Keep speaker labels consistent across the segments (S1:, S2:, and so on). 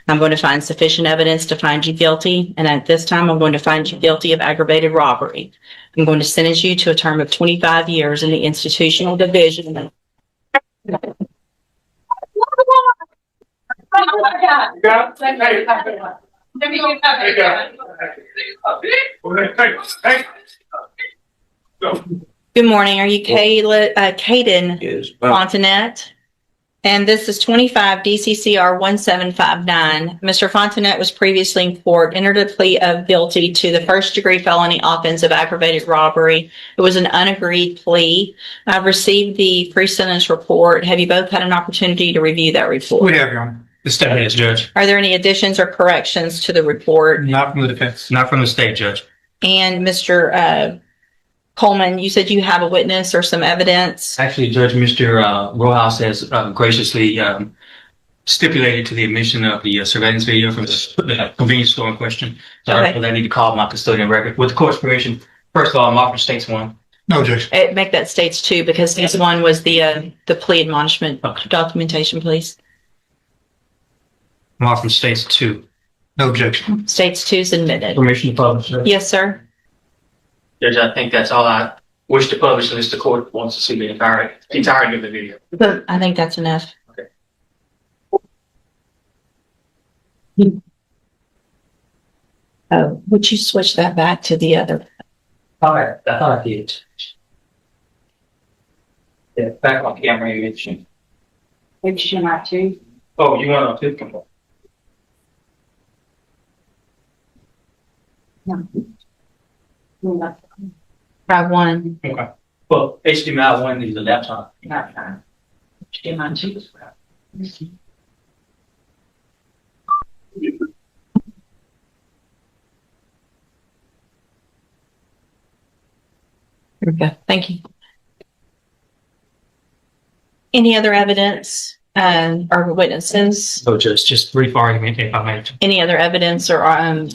S1: I'm going to find sufficient evidence to find you guilty, and at this time, I'm going to find you guilty of aggravated robbery. I'm going to sentence you to a term of 25 years in the institutional division. Good morning. Are you Caden Fontanet? And this is 25 DCCR 1759. Mr. Fontanet was previously in court, entered a plea of guilty to the first-degree felony offense of aggravated robbery. It was an unagreed plea. I've received the pre-sentence report. Have you both had an opportunity to review that report?
S2: We have, Your Honor. The state has, Judge.
S1: Are there any additions or corrections to the report?
S2: Not from the defense. Not from the state, Judge.
S1: And Mr. Coleman, you said you have a witness or some evidence?
S3: Actually, Judge, Mr. Rojas has graciously stipulated to the admission of the surveillance video from the convenience store in question. So
S1: Okay.
S3: I need to call my custodian record. With the court's permission, first of all, I'm offering states one.
S2: No, Judge.
S1: Make that states two, because this one was the plea admonishment documentation, please.
S3: I'm offering states two.
S2: No objection.
S1: States two is admitted.
S3: Permission to publish, sir?
S1: Yes, sir.
S3: Judge, I think that's all I wish to publish unless the court wants to see the entirety of the video.
S1: I think that's enough.
S3: Okay.
S1: Oh, would you switch that back to the other?
S3: All right, I thought I did. Yeah, back on camera image.
S1: Which you might too.
S3: Oh, you want to pick them?
S1: No. Try one.
S3: Okay. Well, HDMI one is a laptop.
S1: Not fine. HDMI two as well. Here we go. Thank you. Any other evidence or witnesses?
S3: So just brief argument if I may.
S1: Any other evidence or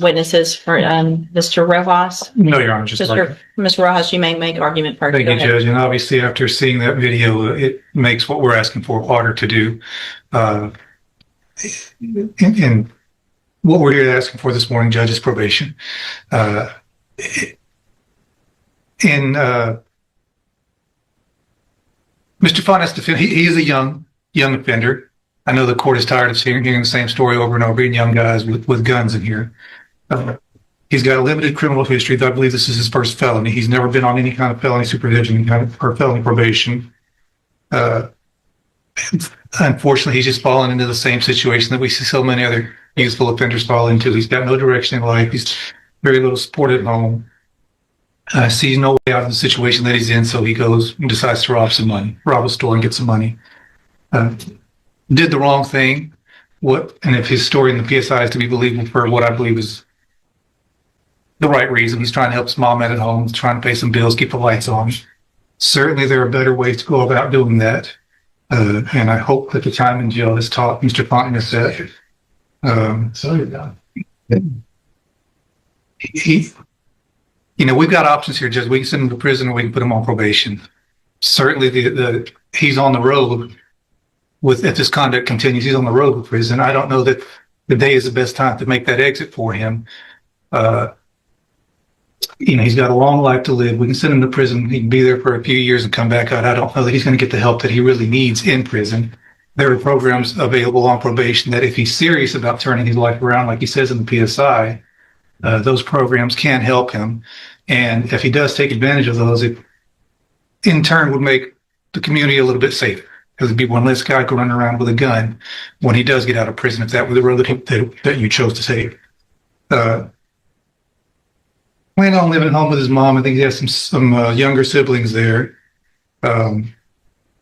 S1: witnesses for Mr. Rojas?
S2: No, Your Honor. Just like,
S1: Mr. Rojas, you may make argument first.
S2: thank you, Judge. And obviously, after seeing that video, it makes what we're asking for harder to do. And what we're here asking for this morning, Judge, is probation. Mr. Fontainet's defense, he is a young offender. I know the court is tired of hearing the same story over and over, young guys with guns in here. He's got a limited criminal history. I believe this is his first felony. He's never been on any kind of felony supervision or felony probation. Unfortunately, he's just fallen into the same situation that we see so many other youthful offenders fall into. He's got no direction in life. He's very little support at home. Sees no way out of the situation that he's in, so he goes and decides to rob a store and get some money. Did the wrong thing. And if his story in the PSI is to be believable for what I believe is the right reason, he's trying to help his mom out at home, he's trying to pay some bills, keep the lights on. Certainly there are better ways to go about doing that. And I hope that the time in jail has taught Mr. Fontanet that we've got options here, Judge. We can send him to prison or we can put him on probation. Certainly he's on the road if this conduct continues, he's on the road with prison. I don't know that the day is the best time to make that exit for him. He's got a long life to live. We can send him to prison. He can be there for a few years and come back out. I don't know that he's going to get the help that he really needs in prison. There are programs available on probation that if he's serious about turning his life around, like he says in the PSI, those programs can help him. And if he does take advantage of those, it in turn would make the community a little bit safer. Because there'd be one less guy running around with a gun when he does get out of prison, if that were the road that you chose to take. Planning on living at home with his mom. I think he has some younger siblings there. To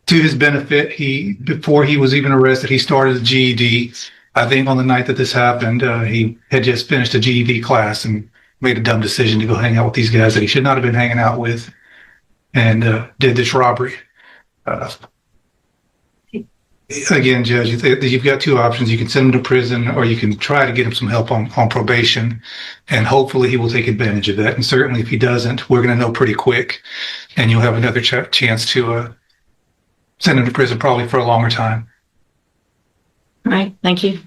S2: his benefit, before he was even arrested, he started a GED. I think on the night that this happened, he had just finished a GED class and made a dumb decision to go hang out with these guys that he should not have been hanging out with, and did this robbery. Again, Judge, you've got two options. You can send him to prison, or you can try to get him some help on probation, and hopefully he will take advantage of that. And certainly if he doesn't, we're going to know pretty quick, and you'll have another chance to send him to prison probably for a longer time.
S1: All right. Thank you.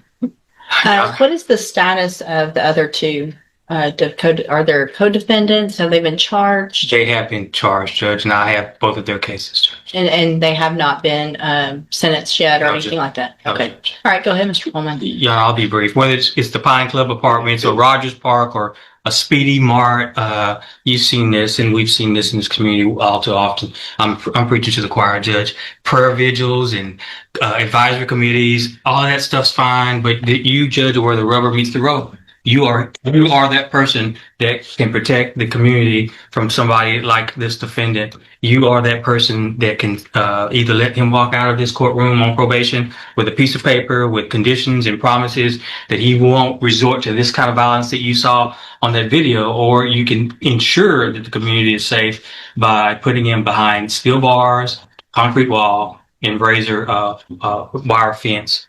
S1: What is the status of the other two? Are there co-defendants? Have they been charged?
S3: They have been charged, Judge, and I have both of their cases, Judge.
S1: And they have not been sentenced yet or
S3: No,
S1: anything
S3: Judge.
S1: like that?
S3: No,
S1: Okay.
S3: Judge.
S1: All right, go ahead, Mr. Coleman.
S3: Yeah, I'll be brief. Whether it's the Pine Club Apartments or Rogers Park or a Speedy Mart, you've seen this, and we've seen this in this community all too often. I'm preaching to the choir, Judge. Prayer vigils and advisory committees, all of that stuff's fine, but you, Judge, are where the rubber meets the road. You are that person that can protect the community from somebody like this defendant. You are that person that can either let him walk out of this courtroom on probation with a piece of paper with conditions and promises that he won't resort to this kind of violence that you saw on that video, or you can ensure that the community is safe by putting him behind steel bars, concrete wall, and razor wire fence.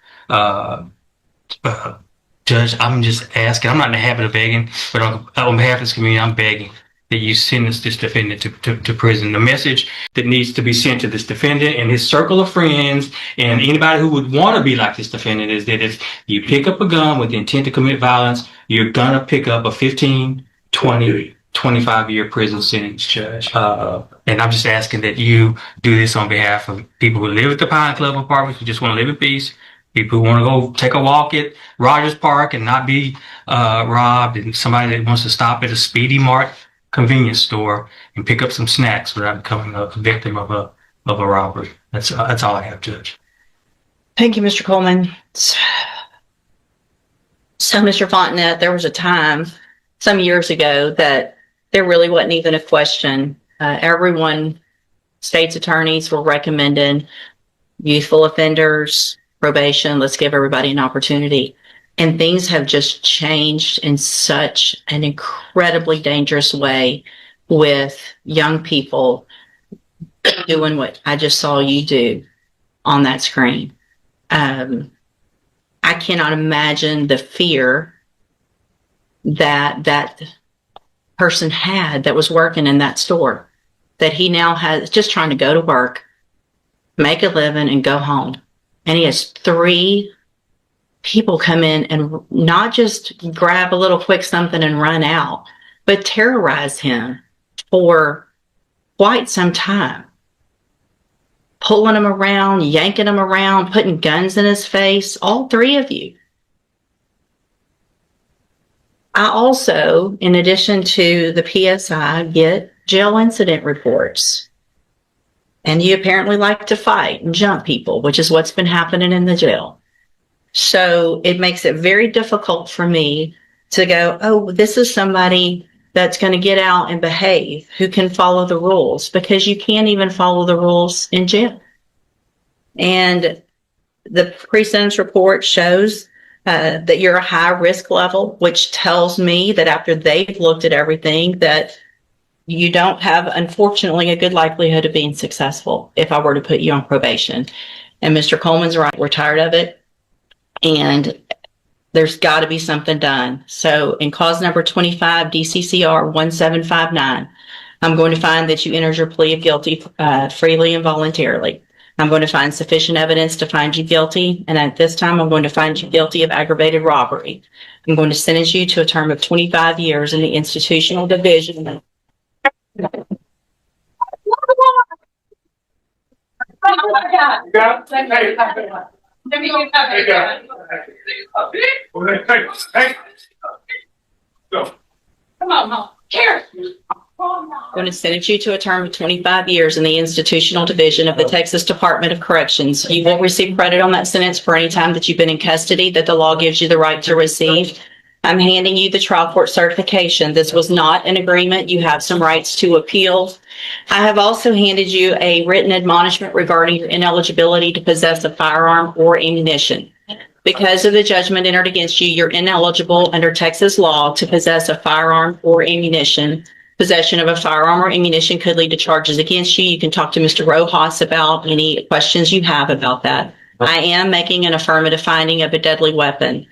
S3: Judge, I'm just asking. I'm not in the habit of begging, but on behalf of this community, I'm begging that you sentence this defendant to prison. The message that needs to be sent to this defendant and his circle of friends and anybody who would want to be like this defendant is that if you pick up a gun with the intent to commit violence, you're going to pick up a 15, 20, 25-year prison sentence, Judge. And I'm just asking that you do this on behalf of people who live at the Pine Club Apartments who just want to live in peace. People who want to go take a walk at Rogers Park and not be robbed, and somebody that wants to stop at a Speedy Mart convenience store and pick up some snacks without becoming a victim of a robbery. That's all I have, Judge.
S1: Thank you, Mr. Coleman. So, Mr. Fontenette, there was a time some years ago that there really wasn't even a question. State's attorneys were recommending youthful offenders, probation, let's give everybody an opportunity. And things have just changed in such an incredibly dangerous way with young people doing what I just saw you do on that screen. I cannot imagine the fear that person had that was working in that store, that he now has, just trying to go to work, make a living, and go home. And he has 3 people come in and not just grab a little quick something and run out, but terrorize him for quite some time. Pulling him around, yanking him around, putting guns in his face, all 3 of you. I also, in addition to the PSI, get jail incident reports. And you apparently like to fight and jump people, which is what's been happening in the jail. So it makes it very difficult for me to go, oh, this is somebody that's going to get out and behave, who can follow the rules, because you can't even follow the rules in jail. And the pre-sentence report shows that you're a high risk level, which tells me that after they've looked at everything, that you don't have, unfortunately, a good likelihood of being successful if I were to put you on probation. And Mr. Coleman's right. We're tired of it. And there's got to be something done. So in cause number 25, DCCR 1759, I'm going to find that you entered your plea of guilty freely and voluntarily. I'm going to find sufficient evidence to find you guilty. And at this time, I'm going to find you guilty of aggravated robbery. I'm going to sentence you to a term of 25 years in the institutional division.
S4: Come on, Mom. Here.
S1: I'm going to sentence you to a term of 25 years in the institutional division of the Texas Department of Corrections. You will receive credit on that sentence for any time that you've been in custody that the law gives you the right to receive. I'm handing you the trial court certification. This was not an agreement. You have some rights to appeal. I have also handed you a written admonishment regarding your ineligibility to possess a firearm or ammunition. Because of the judgment entered against you, you're ineligible under Texas law to possess a firearm or ammunition. Possession of a firearm or ammunition could lead to charges against you. You can talk to Mr. Rojas about any questions you have about that. I am making an affirmative finding of a deadly weapon.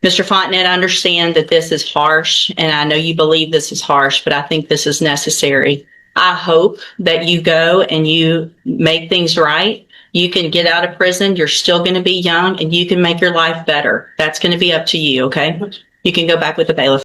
S1: Mr. Fontenette, I understand that this is harsh, and I know you believe this is harsh, but I think this is necessary. I hope that you go and you make things right You can get out of prison. You're still going to be young and you can make your life better. That's going to be up to you. Okay. You can go back with the bailiff.